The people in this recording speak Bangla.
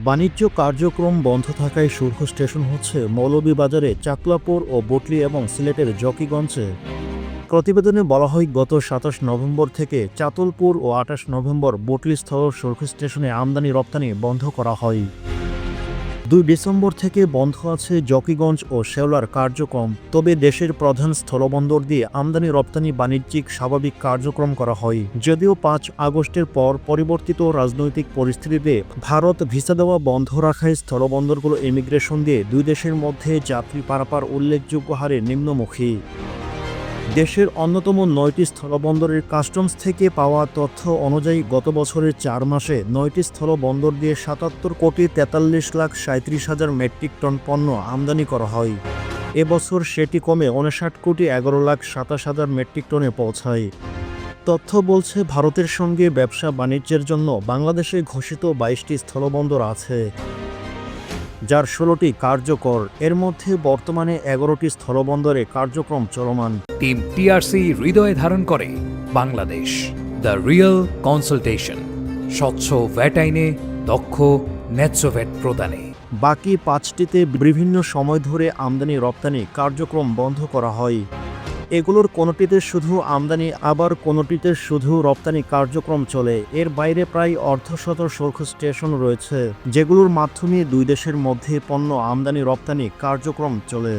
বাণিজ্য কার্যক্রম বন্ধ থাকায় শুল্ক স্টেশন হচ্ছে মৌলভীবাজারে, চাকলাপুর ও বটলি এবং সিলেটের জকিগঞ্জে। প্রতিবেদনে বলা হয়, গত ২৭ নভেম্বর থেকে চাতলপুর ও ২৮ নভেম্বর বটলি স্থল শুল্ক স্টেশনে আমদানি রপ্তানি বন্ধ করা হয়। ২ ডিসেম্বর থেকে বন্ধ আছে জকিগঞ্জ ও শেওলার কার্যক্রম। তবে দেশের প্রধান স্থলবন্দর দিয়ে আমদানি রপ্তানি বাণিজ্যিক স্বাভাবিক কার্যক্রম করা হয়। যদিও ৫ আগস্টের পর পরিবর্তিত রাজনৈতিক পরিস্থিতিতে ভারত ভিসা দেওয়া বন্ধ রাখায় স্থলবন্দরগুলো ইমিগ্রেশন দিয়ে দুই দেশের মধ্যে যাত্রী পারাপার উল্লেখযোগ্য হারে নিম্নমুখী। দেশের অন্যতম ৯টি স্থলবন্দরের কাস্টমস থেকে পাওয়া তথ্য অনুযায়ী গত বছরের ৪ মাসে ৯টি স্থলবন্দর দিয়ে ৭৭,৪৩,৩৭,০০০ মেট্রিক টন পণ্য আমদানি করা হয়। এবছর সেটি কমে ৫৯,১১,২৭,০০০ মেট্রিক টনে পৌঁছায়। তথ্য বলছে, ভারতের সঙ্গে ব্যবসা বাণিজ্যের জন্য বাংলাদেশে ঘোষিত ২২টি স্থলবন্দর আছে, যার ১৬টি কার্যকর। এর মধ্যে বর্তমানে ১১টি স্থলবন্দরে কার্যক্রম চলমান। টিম টিআরসি হৃদয়ে ধারণ করে বাংলাদেশ। দ্য রিয়েল কনসালটেশন, স্বচ্ছ ভ্যাট আইনে দক্ষ ন্যায্য ভ্যাট প্রদানে। বাকি ৫টিতে বিভিন্ন সময় ধরে আমদানি রপ্তানি কার্যক্রম বন্ধ করা হয়। এগুলোর কোনোটিতে শুধু আমদানি, আবার কোনোটিতে শুধু রপ্তানি কার্যক্রম চলে। এর বাইরে প্রায় অর্ধশত শুল্ক স্টেশন রয়েছে, যেগুলোর মাধ্যমে দুই দেশের মধ্যে পণ্য আমদানি রপ্তানি কার্যক্রম চলে।